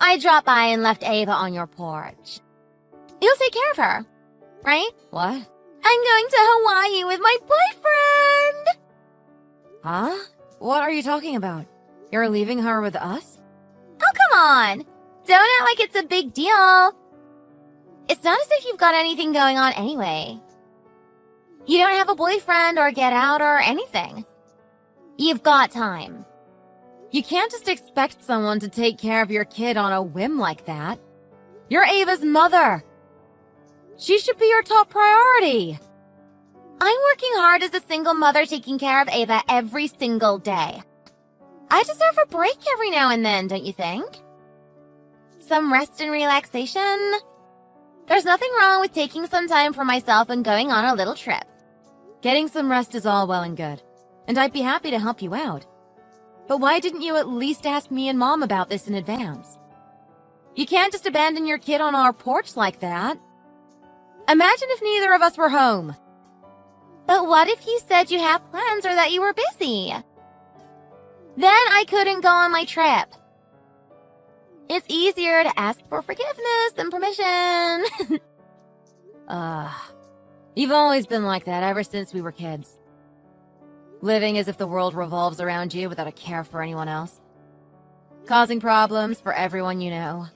I dropped by and left Ava on your porch. You'll take care of her, right? What? I'm going to Hawaii with my boyfriend! Huh? What are you talking about? You're leaving her with us? Oh, come on! Don't act like it's a big deal. It's not as if you've got anything going on anyway. You don't have a boyfriend or get out or anything. You've got time. You can't just expect someone to take care of your kid on a whim like that. You're Ava's mother. She should be your top priority. I'm working hard as a single mother taking care of Ava every single day. I deserve a break every now and then, don't you think? Some rest and relaxation. There's nothing wrong with taking some time for myself and going on a little trip. Getting some rest is all well and good, and I'd be happy to help you out. But why didn't you at least ask me and Mom about this in advance? You can't just abandon your kid on our porch like that. Imagine if neither of us were home. But what if you said you had plans or that you were busy? Then I couldn't go on my trip. It's easier to ask for forgiveness than permission. You've always been like that ever since we were kids. Living as if the world revolves around you without a care for anyone else. Causing problems for everyone you know.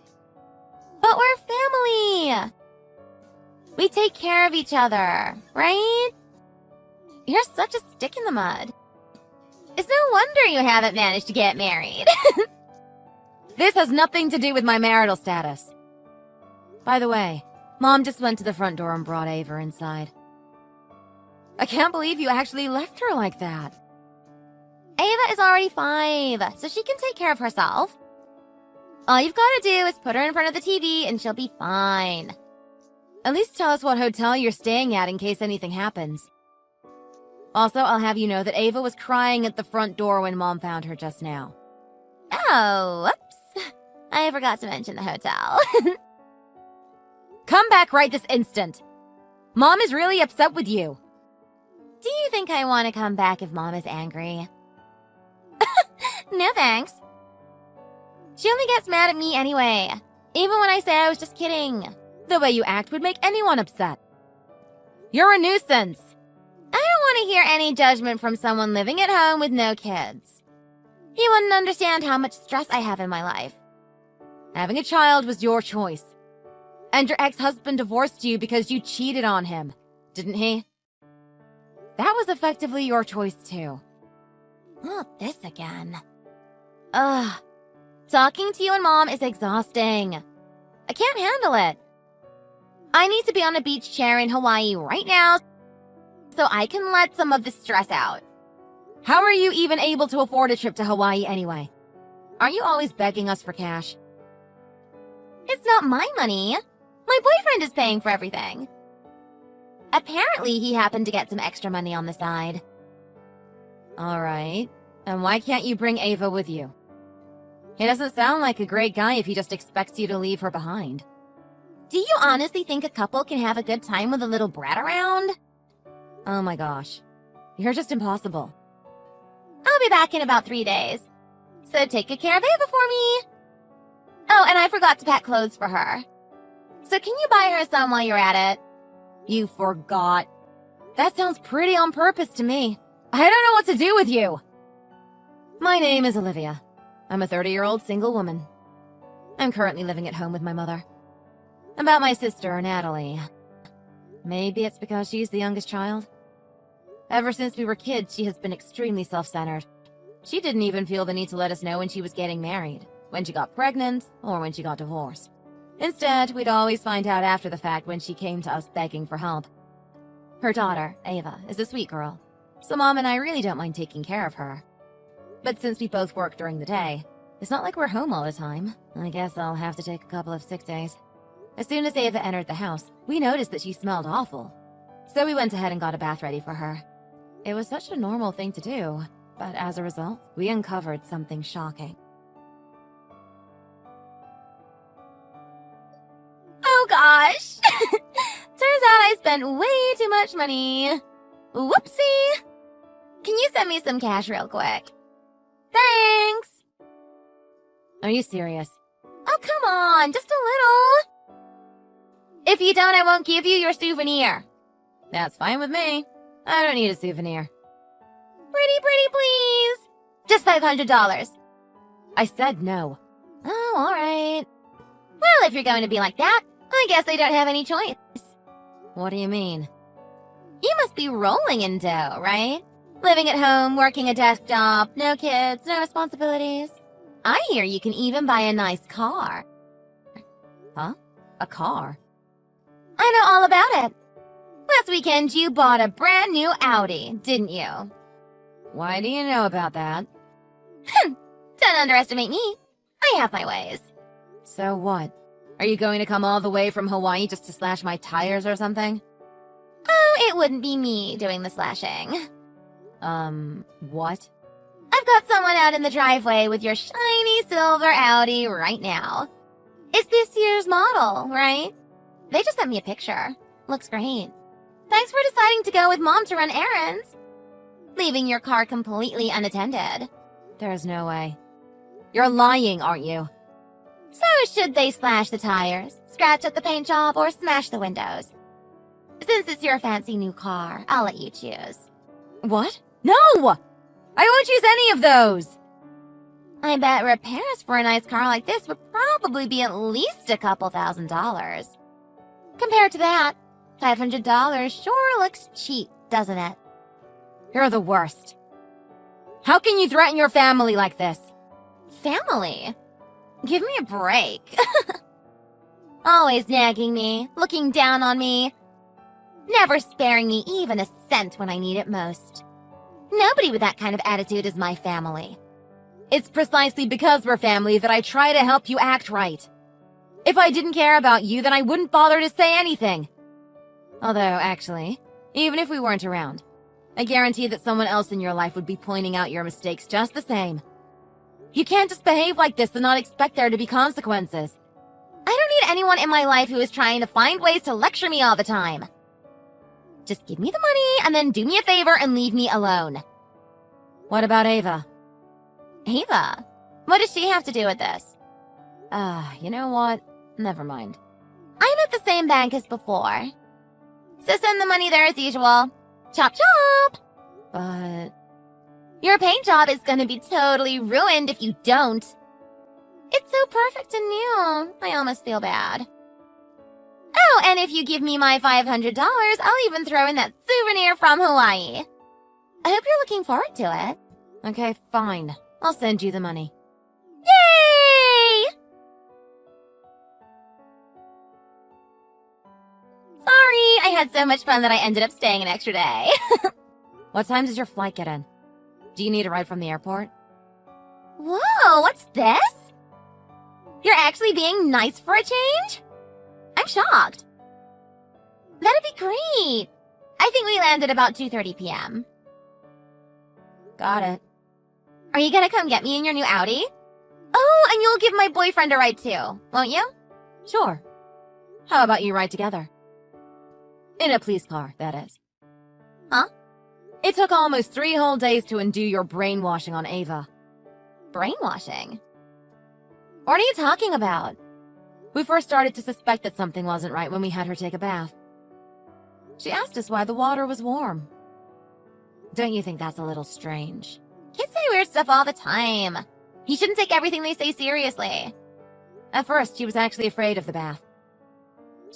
But we're family. We take care of each other, right? You're such a stick in the mud. It's no wonder you haven't managed to get married. This has nothing to do with my marital status. By the way, Mom just went to the front door and brought Ava inside. I can't believe you actually left her like that. Ava is already 5, so she can take care of herself. All you've got to do is put her in front of the TV and she'll be fine. At least tell us what hotel you're staying at in case anything happens. Also, I'll have you know that Ava was crying at the front door when Mom found her just now. Oh, whoops. I forgot to mention the hotel. Come back right this instant. Mom is really upset with you. Do you think I want to come back if Mom is angry? No thanks. She only gets mad at me anyway, even when I say I was just kidding. The way you act would make anyone upset. You're a nuisance. I don't want to hear any judgment from someone living at home with no kids. He wouldn't understand how much stress I have in my life. Having a child was your choice. And your ex-husband divorced you because you cheated on him, didn't he? That was effectively your choice too. Not this again. Ugh. Talking to you and Mom is exhausting. I can't handle it. I need to be on a beach chair in Hawaii right now so I can let some of the stress out. How are you even able to afford a trip to Hawaii anyway? Aren't you always begging us for cash? It's not my money. My boyfriend is paying for everything. Apparently, he happened to get some extra money on the side. All right. And why can't you bring Ava with you? He doesn't sound like a great guy if he just expects you to leave her behind. Do you honestly think a couple can have a good time with a little brat around? Oh my gosh. You're just impossible. I'll be back in about 3 days. So take good care of Ava for me. Oh, and I forgot to pack clothes for her. So can you buy her some while you're at it? You forgot. That sounds pretty on purpose to me. I don't know what to do with you. My name is Olivia. I'm a 30-year-old single woman. I'm currently living at home with my mother. About my sister, Natalie. Maybe it's because she's the youngest child. Ever since we were kids, she has been extremely self-centered. She didn't even feel the need to let us know when she was getting married, when she got pregnant, or when she got divorced. Instead, we'd always find out after the fact when she came to us begging for help. Her daughter, Ava, is a sweet girl, so Mom and I really don't mind taking care of her. But since we both work during the day, it's not like we're home all the time. I guess I'll have to take a couple of sick days. As soon as Ava entered the house, we noticed that she smelled awful. So we went ahead and got a bath ready for her. It was such a normal thing to do, but as a result, we uncovered something shocking. Oh gosh! Turns out I spent way too much money. Whoopsie! Can you send me some cash real quick? Thanks! Are you serious? Oh, come on, just a little. If you don't, I won't give you your souvenir. That's fine with me. I don't need a souvenir. Pretty, please. Just $500. I said no. Oh, all right. Well, if you're going to be like that, I guess I don't have any choice. What do you mean? You must be rolling in dough, right? Living at home, working a desk job, no kids, no responsibilities. I hear you can even buy a nice car. Huh? A car? I know all about it. Last weekend, you bought a brand new Audi, didn't you? Why do you know about that? Don't underestimate me. I have my ways. So what? Are you going to come all the way from Hawaii just to slash my tires or something? Oh, it wouldn't be me doing the slashing. What? I've got someone out in the driveway with your shiny silver Audi right now. It's this year's model, right? They just sent me a picture. Looks great. Thanks for deciding to go with Mom to run errands. Leaving your car completely unattended. There's no way. You're lying, aren't you? So should they slash the tires, scratch up the paint job, or smash the windows? Since it's your fancy new car, I'll let you choose. What? No! I won't choose any of those! I bet repairs for a nice car like this would probably be at least a couple $1,000s. Compared to that, $500 sure looks cheap, doesn't it? You're the worst. How can you threaten your family like this? Family? Give me a break. Always nagging me, looking down on me, never sparing me even a cent when I need it most. Nobody with that kind of attitude is my family. It's precisely because we're family that I try to help you act right. If I didn't care about you, then I wouldn't bother to say anything. Although, actually, even if we weren't around, I guarantee that someone else in your life would be pointing out your mistakes just the same. You can't just behave like this and not expect there to be consequences. I don't need anyone in my life who is trying to find ways to lecture me all the time. Just give me the money and then do me a favor and leave me alone. What about Ava? Ava? What does she have to do with this? You know what? Never mind. I'm at the same bank as before. So send the money there as usual. Chop chop! But... Your paint job is gonna be totally ruined if you don't. It's so perfect and new. I almost feel bad. Oh, and if you give me my $500, I'll even throw in that souvenir from Hawaii. I hope you're looking forward to it. Okay, fine. I'll send you the money. Yay! Sorry, I had so much fun that I ended up staying an extra day. What time does your flight get in? Do you need a ride from the airport? Whoa, what's this? You're actually being nice for a change? I'm shocked. That'd be great. I think we landed about 2:30 p.m. Got it. Are you gonna come get me in your new Audi? Oh, and you'll give my boyfriend a ride too, won't you? Sure. How about you ride together? In a police car, that is. Huh? It took almost 3 whole days to undo your brainwashing on Ava. Brainwashing? What are you talking about? We first started to suspect that something wasn't right when we had her take a bath. She asked us why the water was warm. Don't you think that's a little strange? Kids say weird stuff all the time. You shouldn't take everything they say seriously. At first, she was actually afraid of the bath.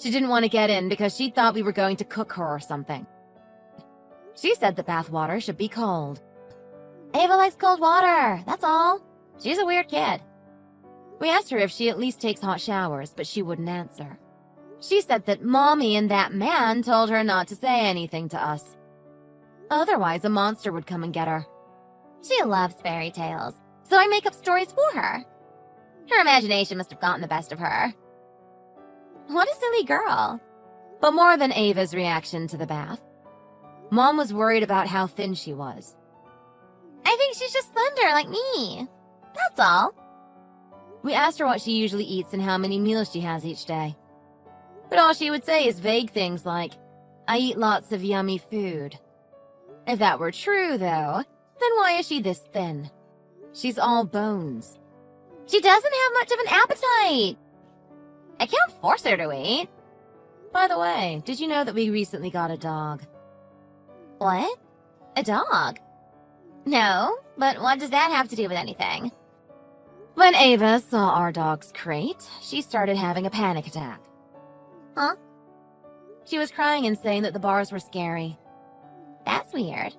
She didn't want to get in because she thought we were going to cook her or something. She said the bath water should be cold. Ava likes cold water, that's all. She's a weird kid. We asked her if she at least takes hot showers, but she wouldn't answer. She said that Mommy and that man told her not to say anything to us. Otherwise, a monster would come and get her. She loves fairy tales, so I make up stories for her. Her imagination must have gotten the best of her. What a silly girl. But more than Ava's reaction to the bath, Mom was worried about how thin she was. I think she's just slender like me. That's all. We asked her what she usually eats and how many meals she has each day. But all she would say is vague things like, I eat lots of yummy food. If that were true, though, then why is she this thin? She's all bones. She doesn't have much of an appetite. I can't force her to eat. By the way, did you know that we recently got a dog? What? A dog? No, but what does that have to do with anything? When Ava saw our dog's crate, she started having a panic attack. Huh? She was crying and saying that the bars were scary. That's weird.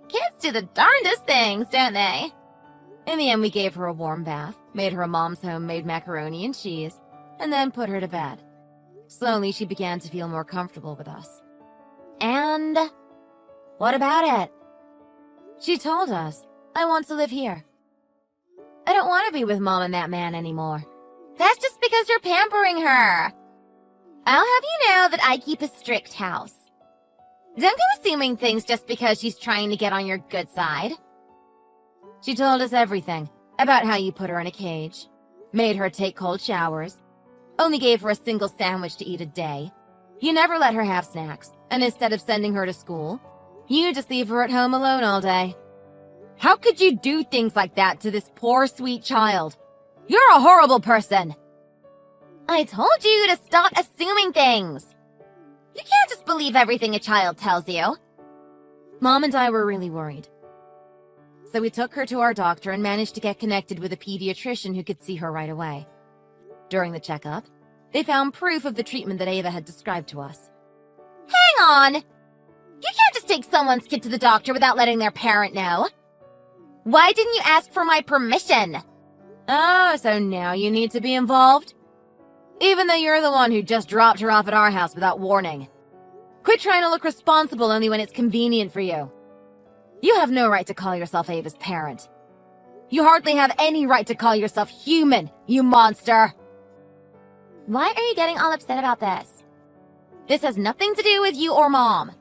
Kids do the darndest things, don't they? In the end, we gave her a warm bath, made her a mom's homemade macaroni and cheese, and then put her to bed. Slowly, she began to feel more comfortable with us. And what about it? She told us, I want to live here. I don't want to be with Mom and that man anymore. That's just because you're pampering her. I'll have you know that I keep a strict house. Don't go assuming things just because she's trying to get on your good side. She told us everything about how you put her in a cage, made her take cold showers, only gave her a single sandwich to eat a day. You never let her have snacks, and instead of sending her to school, you just leave her at home alone all day. How could you do things like that to this poor, sweet child? You're a horrible person. I told you to stop assuming things. You can't just believe everything a child tells you. Mom and I were really worried. So we took her to our doctor and managed to get connected with a pediatrician who could see her right away. During the checkup, they found proof of the treatment that Ava had described to us. Hang on! You can't just take someone's kid to the doctor without letting their parent know. Why didn't you ask for my permission? Oh, so now you need to be involved? Even though you're the one who just dropped her off at our house without warning. Quit trying to look responsible only when it's convenient for you. You have no right to call yourself Ava's parent. You hardly have any right to call yourself human, you monster! Why are you getting all upset about this? This has nothing to do with you or Mom.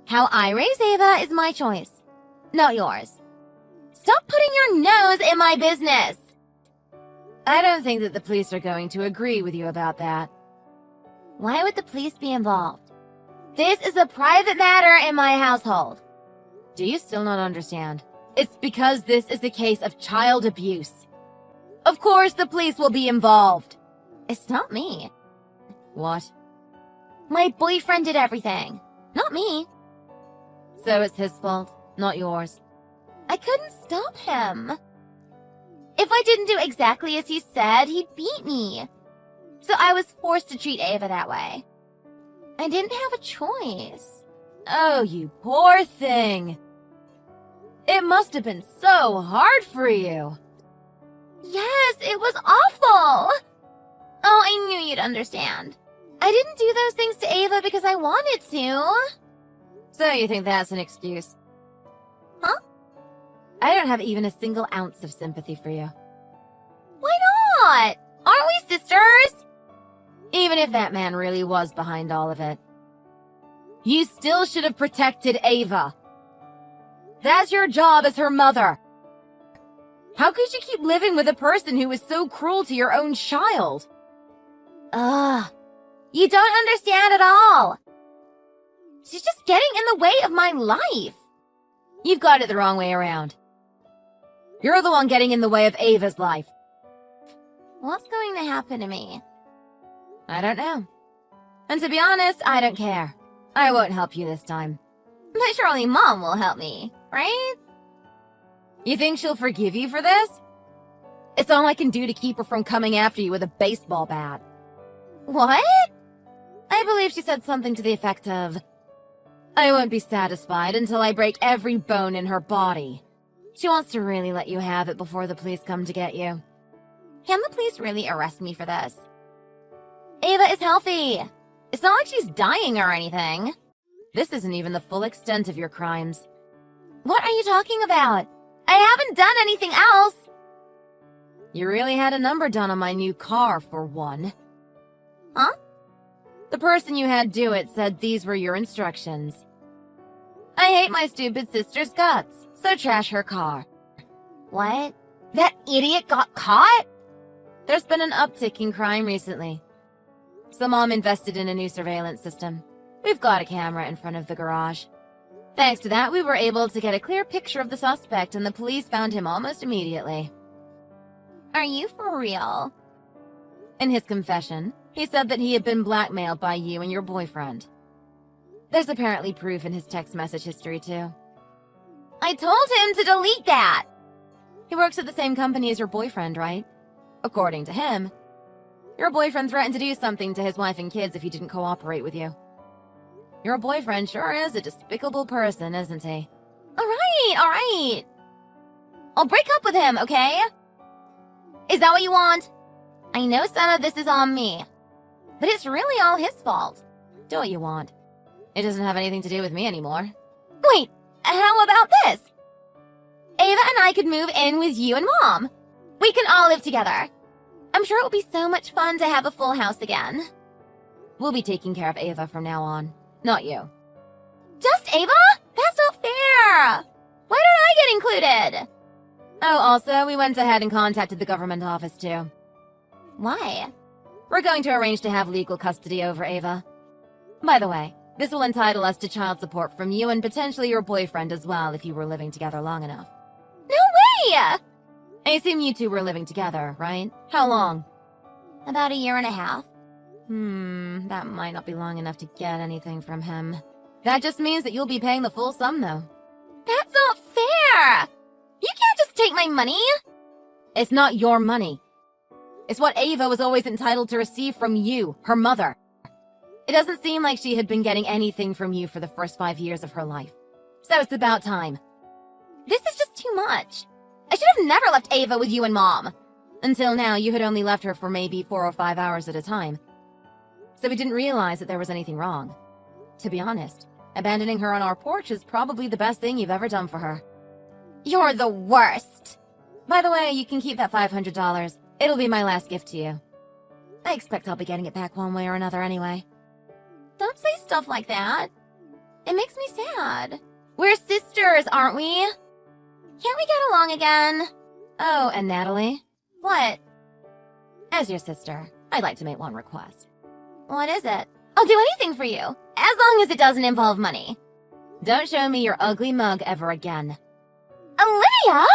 How I raise Ava is my choice, not yours. Stop putting your nose in my business! I don't think that the police are going to agree with you about that. Why would the police be involved? This is a private matter in my household. Do you still not understand? It's because this is a case of child abuse. Of course the police will be involved. It's not me. What? My boyfriend did everything, not me. So it's his fault, not yours. I couldn't stop him. If I didn't do exactly as he said, he'd beat me. So I was forced to treat Ava that way. I didn't have a choice. Oh, you poor thing. It must have been so hard for you. Yes, it was awful. Oh, I knew you'd understand. I didn't do those things to Ava because I wanted to. So you think that's an excuse? Huh? I don't have even a single ounce of sympathy for you. Why not? Aren't we sisters? Even if that man really was behind all of it. You still should have protected Ava. That's your job as her mother. How could you keep living with a person who was so cruel to your own child? Ugh. You don't understand at all. She's just getting in the way of my life. You've got it the wrong way around. You're the one getting in the way of Ava's life. What's going to happen to me? I don't know. And to be honest, I don't care. I won't help you this time. But surely Mom will help me, right? You think she'll forgive you for this? It's all I can do to keep her from coming after you with a baseball bat. What? I believe she said something to the effect of, I won't be satisfied until I break every bone in her body. She wants to really let you have it before the police come to get you. Can the police really arrest me for this? Ava is healthy. It's not like she's dying or anything. This isn't even the full extent of your crimes. What are you talking about? I haven't done anything else. You really had a number done on my new car, for one. Huh? The person you had do it said these were your instructions. I hate my stupid sister's guts, so trash her car. What? That idiot got caught? There's been an uptick in crime recently. So Mom invested in a new surveillance system. We've got a camera in front of the garage. Thanks to that, we were able to get a clear picture of the suspect, and the police found him almost immediately. Are you for real? In his confession, he said that he had been blackmailed by you and your boyfriend. There's apparently proof in his text message history, too. I told him to delete that! He works at the same company as your boyfriend, right? According to him, your boyfriend threatened to do something to his wife and kids if he didn't cooperate with you. Your boyfriend sure is a despicable person, isn't he? Alright. I'll break up with him, okay? Is that what you want? I know some of this is on me, but it's really all his fault. Do what you want. It doesn't have anything to do with me anymore. Wait, how about this? Ava and I could move in with you and Mom. We can all live together. I'm sure it will be so much fun to have a full house again. We'll be taking care of Ava from now on, not you. Just Ava? That's not fair! Why don't I get included? Oh, also, we went ahead and contacted the government office, too. Why? We're going to arrange to have legal custody over Ava. By the way, this will entitle us to child support from you and potentially your boyfriend as well if you were living together long enough. No way! I assume you two were living together, right? How long? About 1.5 years. That might not be long enough to get anything from him. That just means that you'll be paying the full sum, though. That's not fair! You can't just take my money! It's not your money. It's what Ava was always entitled to receive from you, her mother. It doesn't seem like she had been getting anything from you for the first 5 years of her life. So it's about time. This is just too much. I should have never left Ava with you and Mom. Until now, you had only left her for maybe 4 or 5 hours at a time. So we didn't realize that there was anything wrong. To be honest, abandoning her on our porch is probably the best thing you've ever done for her. You're the worst. By the way, you can keep that $500. It'll be my last gift to you. I expect I'll be getting it back one way or another anyway. Don't say stuff like that. It makes me sad. We're sisters, aren't we? Can't we get along again? Oh, and Natalie? What? As your sister, I'd like to make one request. What is it? I'll do anything for you, as long as it doesn't involve money. Don't show me your ugly mug ever again. Olivia!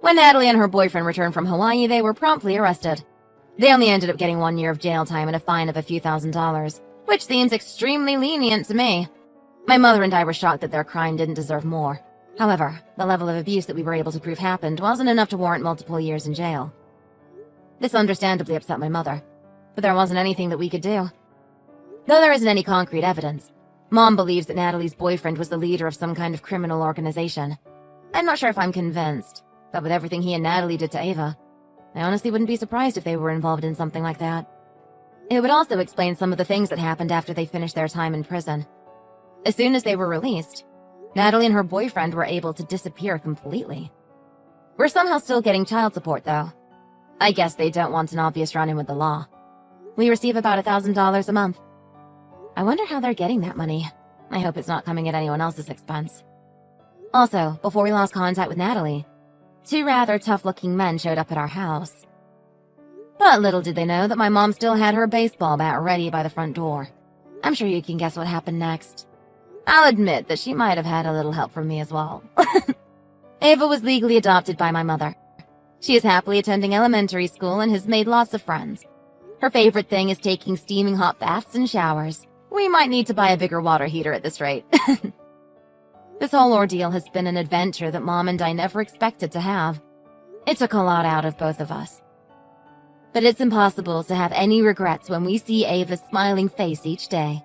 When Natalie and her boyfriend returned from Hawaii, they were promptly arrested. They only ended up getting 1 year of jail time and a fine of a few $1,000s, which seems extremely lenient to me. My mother and I were shocked that their crime didn't deserve more. However, the level of abuse that we were able to prove happened wasn't enough to warrant multiple years in jail. This understandably upset my mother, but there wasn't anything that we could do. Though there isn't any concrete evidence, Mom believes that Natalie's boyfriend was the leader of some kind of criminal organization. I'm not sure if I'm convinced, but with everything he and Natalie did to Ava, I honestly wouldn't be surprised if they were involved in something like that. It would also explain some of the things that happened after they finished their time in prison. As soon as they were released, Natalie and her boyfriend were able to disappear completely. We're somehow still getting child support, though. I guess they don't want an obvious run-in with the law. We receive about $1,000 a month. I wonder how they're getting that money. I hope it's not coming at anyone else's expense. Also, before we lost contact with Natalie, 2 rather tough-looking men showed up at our house. But little did they know that my mom still had her baseball bat ready by the front door. I'm sure you can guess what happened next. I'll admit that she might have had a little help from me as well. Ava was legally adopted by my mother. She is happily attending elementary school and has made lots of friends. Her favorite thing is taking steaming hot baths and showers. We might need to buy a bigger water heater at this rate. This whole ordeal has been an adventure that Mom and I never expected to have. It took a lot out of both of us. But it's impossible to have any regrets when we see Ava's smiling face each day.